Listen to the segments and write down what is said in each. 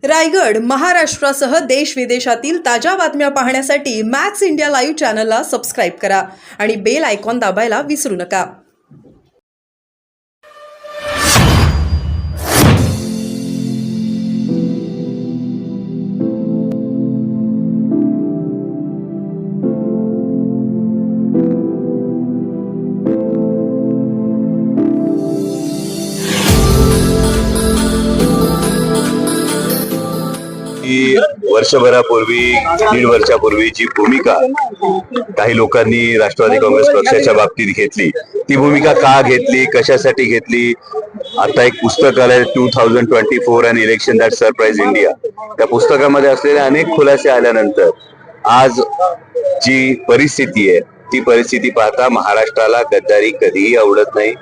रायगड, महाराष्ट्रासह देश विदेशातील ताज्या बातम्या पाहण्यासाठी मॅक्स इंडिया लाईव्ह चॅनलला सबस्क्राईब करा आणि बेल आयकॉन दाबायला विसरू नका. वर्षभरापूर्वी दीड वर्षापूर्वी जी भूमिका काही लोकांनी राष्ट्रवादी काँग्रेस पक्षाच्या बाबतीत घेतली, ती भूमिका का घेतली, कशासाठी घेतली, आता एक पुस्तक आलंय 2024 and election that surprise India. त्या पुस्तकामध्ये असलेले अनेक खुलासे आल्यानंतर आज जी परिस्थिती आहे ती परिस्थिती पाहता महाराष्ट्राला गद्दारी कधीही आवडत नाही.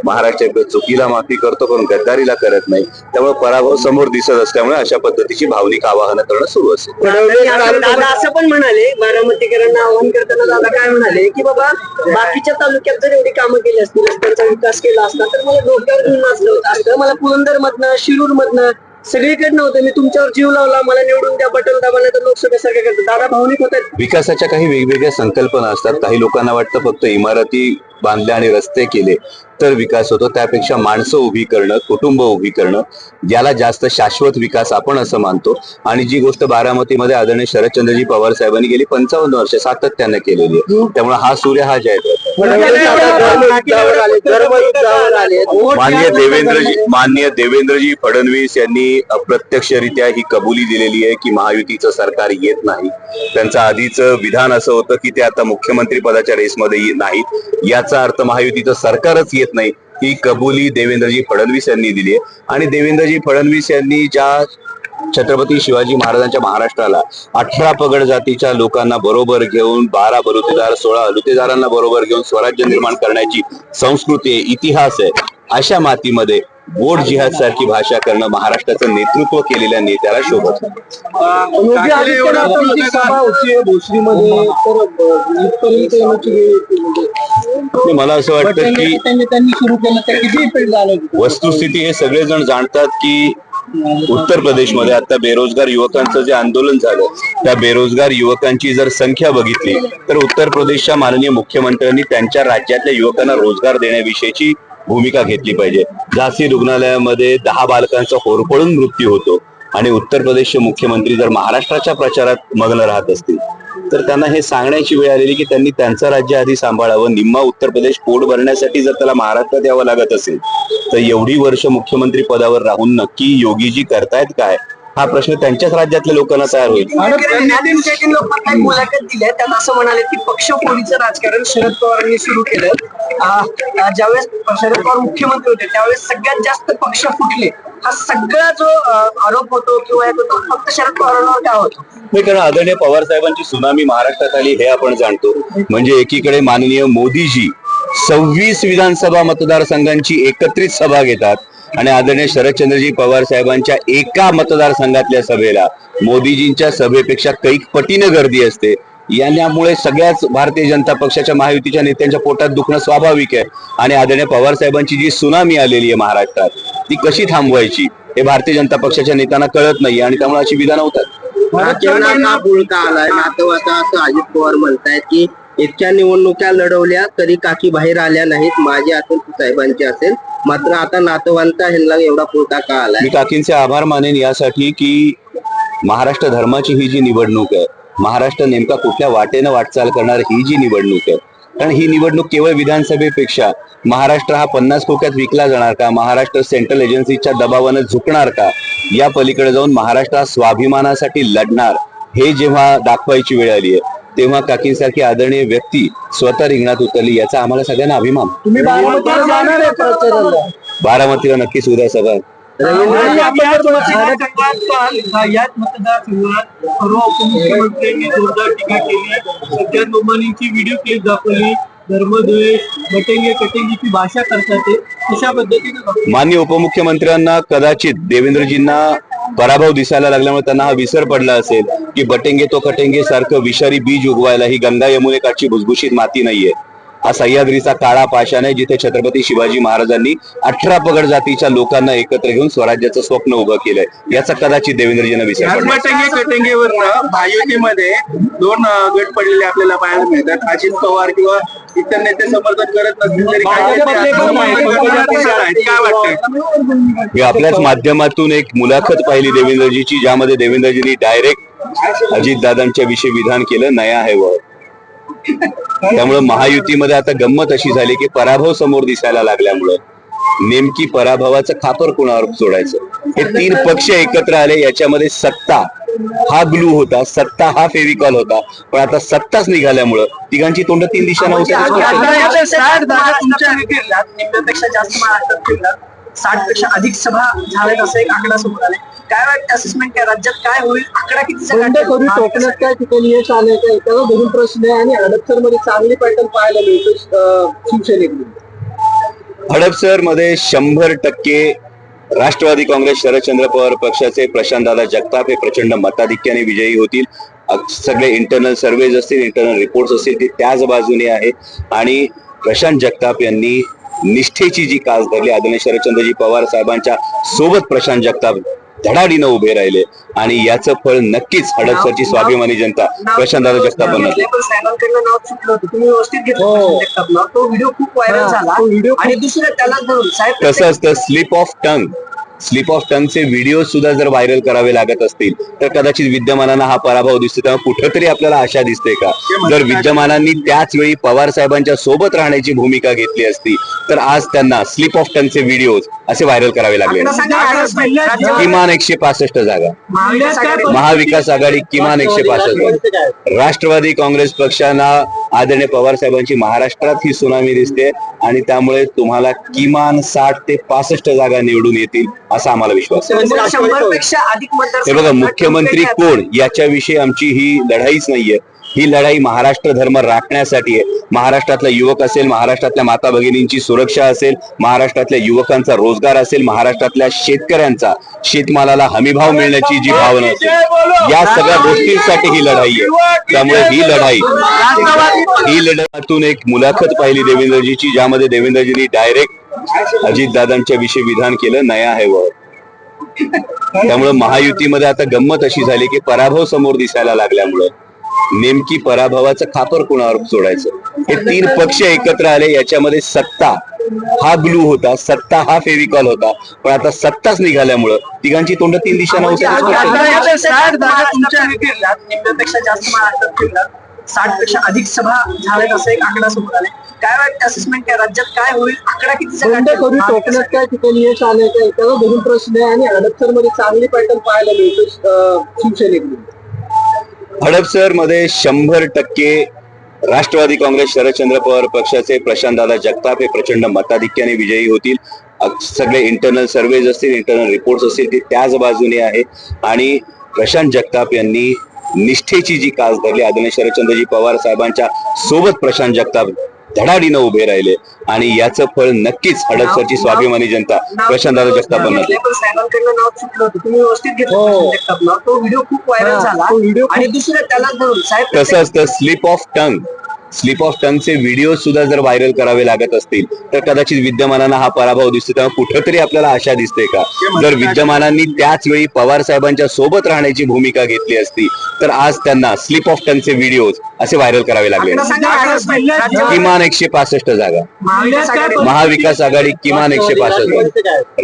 महाराष्ट्र चुकीला माफी करतो पण गद्दारीला करत नाही. त्यामुळे पराभव समोर दिसत असल्यामुळे अशा पद्धतीची भावनिक आवाहन करणं सुरू असेल. दादा असं पण म्हणाले, बारामतीकरांना आवाहन करताना दादा काय म्हणाले की बाबा बाकीच्या तालुक्यात जर एवढी कामं केली असतील, रस्त्यांचा विकास केला असता तर मला डोक्यावर घेऊन नाचलं होतं असतं. मला पुरंदर मधनं, शिरूर मधनं सगळीकडे नव्हतं. मी तुमच्यावर जीव लावला, मला निवडून द्या, बटन दाबायला तर लोकसभेसारखं करतात. दादा भावनिक होतात. विकासाच्या काही वेगवेगळ्या संकल्पना असतात. काही लोकांना वाटतं फक्त इमारती बांधल्या आणि रस्ते केले तर विकास होतो. त्यापेक्षा माणसं उभी करणं, कुटुंब उभी करणं, याला जास्त शाश्वत विकास आपण असं मानतो. आणि जी गोष्ट बारामतीमध्ये आदरणीय शरदचंद्रजी पवार साहेबांनी गेली 55 वर्ष सातत्याने केलेली आहे. त्यामुळे हा सूर्य हा जयत. माननीय देवेंद्रजी फडणवीस यांनी अप्रत्यक्षरित्या ही कबुली दिलेली आहे की महायुतीचं सरकार येत नाही. त्यांचं आधीच विधान असं होतं की ते आता मुख्यमंत्री पदाच्या रेसमध्ये नाहीत. याचा अर्थ महायुतीचं सरकारच येत नाही. ही कबुली देवेंद्रजी फडणवीस यांनी दिली आहे. आणि देवेंद्रजी फडणवीस यांनी ज्या छत्रपती शिवाजी महाराजांच्या महाराष्ट्राला 18 पगड जातीच्या लोकांना बरोबर घेऊन 12 बलुतेदार 16 अलुतेदारांना बरोबर घेऊन स्वराज्य निर्माण करण्याची संस्कृती आहे, इतिहास आहे, अशा मातीमध्ये वोट जिहाद सारखी भाषा करणं महाराष्ट्राचं नेतृत्व केलेल्या नेत्याला शोभत. मला असं वाटतं की वस्तुस्थिती हे सगळेजण जाणतात की उत्तर प्रदेशमध्ये आता बेरोजगार युवकांचं जे आंदोलन झालं, त्या बेरोजगार युवकांची जर संख्या बघितली तर उत्तर प्रदेशच्या माननीय मुख्यमंत्र्यांनी त्यांच्या राज्यातल्या युवकांना रोजगार देण्याविषयीची भूमिका घेतली पाहिजे. झाशी रुग्णालयामध्ये 10 बालकांचा होरपळून मृत्यू होतो आणि उत्तर प्रदेशचे मुख्यमंत्री जर महाराष्ट्राच्या प्रचारात मग्न राहत असतील तर त्यांना हे सांगण्याची वेळ आलेली की त्यांनी त्यांचं राज्य आधी सांभाळावं. निम्मा उत्तर प्रदेश पोट भरण्यासाठी जर त्याला महाराष्ट्रात यावं लागत असेल तर एवढी वर्ष मुख्यमंत्री पदावर राहून नक्की योगीजी करतायत काय, हा प्रश्न त्यांच्याच राज्यातल्या लोकांना तयार होईल. लोकांना मुलाखत दिल्या, त्यांना असं म्हणाले की पक्षफोडीचं राजकारण शरद पवारांनी सुरू केलं. ज्यावेळेस शरद पवार मुख्यमंत्री होते त्यावेळेस सगळ्यात जास्त पक्ष फुटले. हा सगळा जो आरोप होतो किंवा तो फक्त शरद पवारांवर काय होतो? कारण आदरणीय पवार साहेबांची सुनामी महाराष्ट्रात आली हे आपण जाणतो. म्हणजे एकीकडे माननीय मोदीजी 26 विधानसभा मतदारसंघांची एकत्रित सभा घेतात आणि आदरणीय शरदचंद्रजी पवार साहेबांच्या एका मतदारसंघातल्या सभेला मोदीजींच्या सभेपेक्षा कैक पटीने गर्दी असते. यामुळे सगळ्याच भारतीय जनता पक्षाच्या महायुतीच्या नेत्यांच्या पोटात दुखणं स्वाभाविक आहे. आणि आदरणीय पवार साहेबांची जी सुनामी आलेली आहे महाराष्ट्रात ती कशी थांबवायची हे भारतीय जनता पक्षाच्या नेत्यांना कळत नाही आणि त्यामुळे अशी विधानं होतात. आलाय नातेवाईका असं अजित पवार म्हणतायत की इतक्या निवडणुका लढवल्या तरी काकी बाहेर आल्या नाहीत, माझी असेल साहेबांची असेल, मात्र आता नातवांचा ह्यांना एवढा पुरता का आलाय. मी काकींचे आभार मानेन यासाठी की महाराष्ट्र धर्माची ही जी निवडणूक आहे, महाराष्ट्र नेमका कुठल्या वाटेनं वाटचाल करणार ही जी निवडणूक आहे, कारण ही निवडणूक केवळ विधानसभेपेक्षा महाराष्ट्र हा 50 कोक्यात विकला जाणार का, महाराष्ट्र सेंट्रल एजन्सीच्या दबावानं झुकणार का, या पलीकडे जाऊन महाराष्ट्र स्वाभिमानासाठी लढणार हे जेव्हा दाखवायची वेळ आली आहे तेव्हा काकींसारखी आदरणीय व्यक्ती स्वतः रिंगणात उतरली याचा आम्हाला सगळ्यांना अभिमान. तुम्ही बारामतीला नक्कीच उद्या सभा. याच मतदारसंघात परवा उपमुख्यमंत्र्यांनी जोरदार टीका केली. सध्या दोमानीची व्हिडिओ क्लिप दाखवली. धर्मद्वेष, बटेंगे कटेंगीची भाषा करतात. अशा पद्धतीने माननीय उपमुख्यमंत्र्यांना कदाचित देवेंद्रजींना पराभव दिसायला लागल्यामुळे त्यांना हा विसर पडला असेल की बटेंगे तो कटेंगे सारखं विषारी बीज उगवायला ही गंगा यमुनेकाठची भुसभुशीत माती नाहीये. हा सह्याद्रीचा काळा पाषाण आहे, जिथे छत्रपती शिवाजी महाराजांनी 18 पगड जातीच्या लोकांना एकत्र घेऊन स्वराज्याचं स्वप्न उभं केलंय. याचा कदाचित देवेंद्रजींना विसर पडला. कटेंगेवरनं महायुतीमध्ये दोन गट पडलेले आपल्याला पाहायला मिळतात. अजित पवार किंवा इतर नेते समर्थन करत नसतील तरी काही नेते काय वाटतंय? मी आपल्याच माध्यमातून एक मुलाखत पाहिली देवेंद्रजीची, ज्यामध्ये देवेंद्रजींनी डायरेक्ट अजितदादांच्या विषयी विधान केलं, नया है वह. त्यामुळे महायुतीमध्ये आता गंमत अशी झाली की पराभव समोर दिसायला लागल्यामुळं नेमकी पराभवाचं खापर कुणावर सोडायचं. हे तीन पक्ष एकत्र आले, याच्यामध्ये सत्ता हा ग्लू होता, सत्ता हा फेविकॉल होता, पण आता सत्ताच निघाल्यामुळं तिघांची तोंड तीन दिशांना निम्म्यापेक्षा जास्त महाराष्ट्रात फिरलात, 60 पेक्षा अधिक सभा झाल्यात असं एक आकडा समोर आलाय. काय वाटतं असेसमेंट काय, राज्यात काय होईल, आकडा कितीचा कोकणात काय ठिकाणी यश आलंय का, त्याला दोन प्रश्न आहे. आणि हडपसर मध्ये चांगली पॅटर्न पाहायला मिळतो शिवसेनेकडून. हडपसर मध्ये 100% राष्ट्रवादी काँग्रेस शरदचंद्र पवार पक्षाचे प्रशांतदादा जगताप हे प्रचंड मताधिक्याने विजयी होतील. सगळे इंटरनल सर्वेज असतील, इंटरनल रिपोर्ट्स असतील, ते त्याच बाजूने आहे. आणि प्रशांत जगताप यांनी निष्ठेची जी कास धरली, आदरणीय शरदचंद्रजी पवार साहेबांच्या सोबत प्रशांत जगताप धडाडीनं उभे राहिले आणि याचं फळ नक्कीच हडपसरची स्वाभिमानी जनता प्रशांतदादा जगतापांना. नाव चुकलं होतं, तुम्ही व्यवस्थित घेतलं. तो व्हिडिओ खूप व्हायरल झाला आणि दुसरं त्याला धरून साहेब कसं असतं, स्लिप ऑफ टंगचे व्हिडिओ सुद्धा जर व्हायरल करावे लागत असतील तर कदाचित विद्यमानांना हा पराभव दिसतो. तेव्हा कुठेतरी आपल्याला आशा दिसते का, जर विद्यमानांनी त्याच वेळी पवार साहेबांच्या सोबत राहण्याची भूमिका घेतली असती तर आज त्यांना स्लिप ऑफ टंगचे व्हिडिओ असे व्हायरल करावे लागले. किमान 165 जागा, महाविकास आघाडी किमान 165 जागा. राष्ट्रवादी काँग्रेस पक्षांना आदरणीय पवार साहेबांची महाराष्ट्रात ही सुनामी दिसते आणि त्यामुळे तुम्हाला किमान 60 ते 65 जागा निवडून येतील असा आम्हाला विश्वास आहे. 100 पेक्षा अधिक मतदार. हे बघा, मुख्यमंत्री कोण याच्याविषयी आमची ही लढाईच नाहीये. ही लढाई महाराष्ट्र धर्म राखण्यासाठी आहे. महाराष्ट्रातला युवक असेल, महाराष्ट्रातल्या माता भगिनींची सुरक्षा असेल, महाराष्ट्रातल्या युवकांचा रोजगार असेल, महाराष्ट्रातल्या शेतकऱ्यांचा शेतमालाला हमीभाव मिळण्याची जी भावना असेल, या सगळ्या गोष्टींसाठी ही लढाई आहे. त्यामुळे ही लढाईतून एक मुलाखत पाहिली देवेंद्रजीची, ज्यामध्ये देवेंद्रजींनी डायरेक्ट अजितदादांच्या विषयी विधान केलं, नया है वह. त्यामुळे महायुतीमध्ये आता गंमत अशी झाली की पराभव समोर दिसायला लागल्यामुळं नेमकी पराभवाचं खापर कुणावर सोडायचं. हे तीन पक्ष एकत्र आले, याच्यामध्ये सत्ता हा ग्लू होता, सत्ता हा फेविकॉल होता, पण आता सत्ताच निघाल्यामुळं तिघांची तोंड तीन दिशांना निम्म्यापेक्षा जास्त महाराष्ट्रात फिरलात, 60 पेक्षा अधिक सभा झाल्यात असं एक आकडा समोर आलाय. काय वाटतं असेसमेंट काय, राज्यात काय होईल, आकडा कितीचा कोकणात काय ठिकाणी यश आलंय का, त्याला दोन प्रश्न आहे. आणि हडपसर मध्ये चांगली पॅटर्न पाहायला मिळतो शिवसेनेकडून. हडपसर मध्ये 100% राष्ट्रवादी काँग्रेस शरदचंद्र पवार पक्षाचे प्रशांतदादा जगताप हे प्रचंड मताधिक्याने विजयी होतील. सगळे इंटरनल सर्वेज असतील, इंटरनल रिपोर्ट्स असतील, ते त्याच बाजूने आहे. आणि प्रशांत जगताप यांनी निष्ठेची जी कास धरली, आदरणीय शरदचंद्रजी पवार साहेबांच्या सोबत प्रशांत जगताप धडाडीनं उभे राहिले आणि याचं फळ नक्कीच हडपसरची स्वाभिमानी जनता प्रशांतदादा जगतापांना. नाव चुकलं होतं, तुम्ही व्यवस्थित घेतलं. तो व्हिडिओ खूप व्हायरल झाला आणि दुसरं त्याला धरून साहेब कसं असतं, स्लिप ऑफ टंगचे व्हिडिओ सुद्धा जर व्हायरल करावे लागत असतील तर कदाचित विद्यमानांना हा पराभव दिसतो. तेव्हा कुठेतरी आपल्याला आशा दिसते का, जर विद्यमानांनी त्याच वेळी पवार साहेबांच्या सोबत राहण्याची भूमिका घेतली असती तर आज त्यांना स्लिप ऑफ टंगचे व्हिडिओ असे व्हायरल करावे लागले. किमान 165 जागा, महाविकास आघाडी किमान 165 जागा.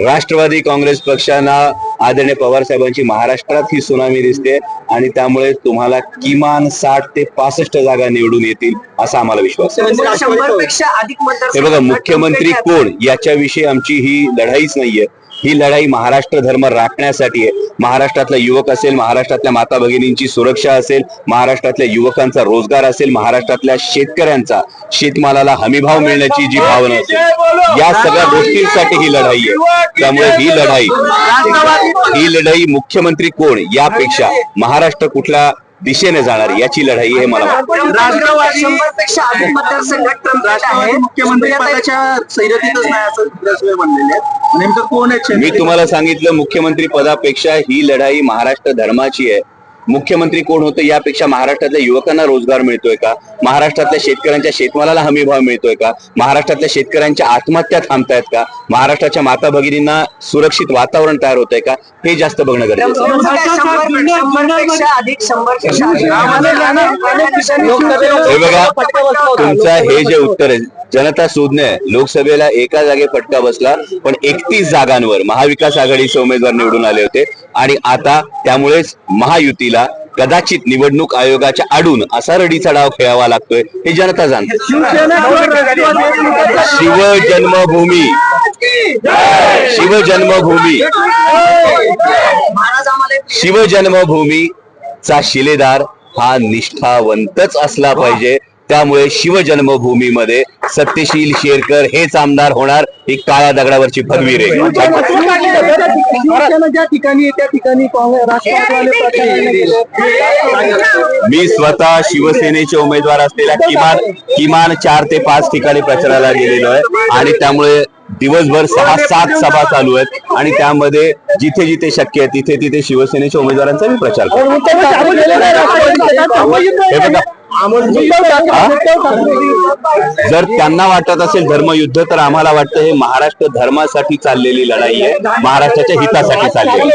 राष्ट्रवादी काँग्रेस पक्षांना आदरणीय पवार साहेबांची महाराष्ट्रात ही सुनामी दिसते आणि त्यामुळे तुम्हाला किमान 60 ते 65 जागा निवडून येतील असा आम्हाला विश्वास आहे. 100 पेक्षा अधिक मतदार. हे बघा, मुख्यमंत्री कोण याच्याविषयी आमची ही लढाईच नाहीये. ही लढाई महाराष्ट्र धर्म राखण्यासाठी आहे. महाराष्ट्रातला युवक असेल, महाराष्ट्रातल्या माता भगिनींची सुरक्षा असेल, महाराष्ट्रातल्या युवकांचा रोजगार असेल, महाराष्ट्रातल्या शेतकऱ्यांचा शेतमालाला हमीभाव मिळण्याची जी भावना असेल, या सगळ्या गोष्टींसाठी ही लढाई आहे. त्यामुळे ही लढाई मुख्यमंत्री कोण यापेक्षा महाराष्ट्र कुठल्या दिशेने जाणार याची लढाई हे मला वाटतं. पेक्षा अधिक मतदारसंघात मुख्यमंत्री पदाच्या सैरतीतच नाही असं म्हणलेले आहेत. नेमकं कोण आहे? मी तुम्हाला सांगितलं, मुख्यमंत्री पदापेक्षा ही लढाई महाराष्ट्र धर्माची आहे. मुख्यमंत्री कोण होतं यापेक्षा महाराष्ट्रातल्या युवकांना रोजगार मिळतोय का, महाराष्ट्रातल्या शेतकऱ्यांच्या शेतमालाला हमीभाव मिळतोय का, महाराष्ट्रातल्या शेतकऱ्यांच्या आत्महत्या थांबतायत का, महाराष्ट्राच्या माता भगिनींना सुरक्षित वातावरण तयार होतंय का, हे जास्त बघणं गरजेचं आहे. हे बघा, तुमचं हे जे उत्तर आहे जनता सुज्ञ आहे. लोकसभेला एका जागे फटका बसला, पण 31 जागांवर महाविकास आघाडीचे उमेदवार निवडून आले होते आणि आता त्यामुळेच महायुतीला कदाचित निवडणूक आयोगाच्या आडून असा रडीचा डाव खेळावा लागतोय हे जनता जाणते. शिवजन्मभूमी, शिवजन्मभूमी, शिवजन्मभूमीचा शिलेदार हा निष्ठावंतच असला पाहिजे. त्यामुळे शिवजन्मभूमीमध्ये सत्यशील शेरकर हेच आमदार होणार, ही काळ्या दगडावरची भगवी रे. ज्या ठिकाणी त्या ठिकाणी मी स्वतः शिवसेनेचे उमेदवार असलेल्या किमान 4 ते 5 ठिकाणी प्रचाराला गेलेलो आहे आणि त्यामुळे दिवसभर 6-7 सभा चालू आहेत आणि त्यामध्ये जिथे जिथे शक्य आहे तिथे तिथे शिवसेनेच्या उमेदवारांचा मी प्रचार करतो. हे बघा, जर त्यांना वाटत असेल धर्मयुद्ध तर आम्हाला वाटतं हे महाराष्ट्र धर्मासाठी चाललेली लढाई आहे, महाराष्ट्राच्या हितासाठी चाललेली.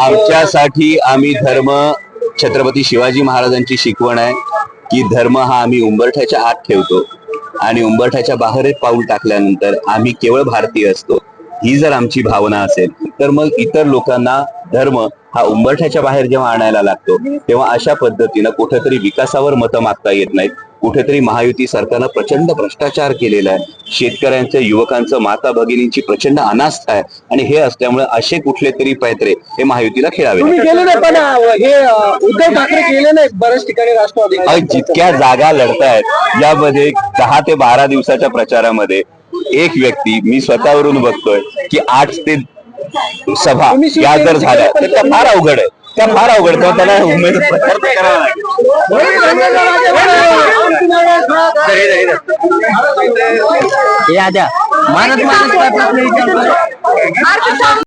आमच्यासाठी आम्ही धर्म छत्रपती शिवाजी महाराजांची शिकवण आहे की धर्म हा आम्ही उंबरठ्याच्या आत ठेवतो आणि उंबरठ्याच्या बाहेर एक पाऊल टाकल्यानंतर आम्ही केवळ भारतीय असतो. ही जर आमची भावना असेल तर मग इतर लोकांना धर्म हा उंबरठ्याच्या बाहेर जेव्हा आणायला लागतो तेव्हा अशा पद्धतीनं कुठेतरी विकासावर मतं मागता येत नाहीत. कुठेतरी महायुती सरकारनं प्रचंड भ्रष्टाचार केलेला आहे, शेतकऱ्यांचं, युवकांचं, माता भगिनींची प्रचंड अनास्था आहे आणि हे असल्यामुळे असे कुठले तरी पैत्रे हे महायुतीला खेळावे. उद्धव ठाकरे गेले नाही बऱ्याच ठिकाणी राष्ट्रवादी. जितक्या जागा लढतायत यामध्ये 10 ते 12 दिवसाच्या प्रचारामध्ये एक व्यक्ती मी स्वतःवरून बघतोय की 8 ते सभा या जर झाल्या तर त्या फार अवघड आहे, त्या फार अवघड तेव्हा त्याला उमेदवार प्रचार करावा लागेल. मानत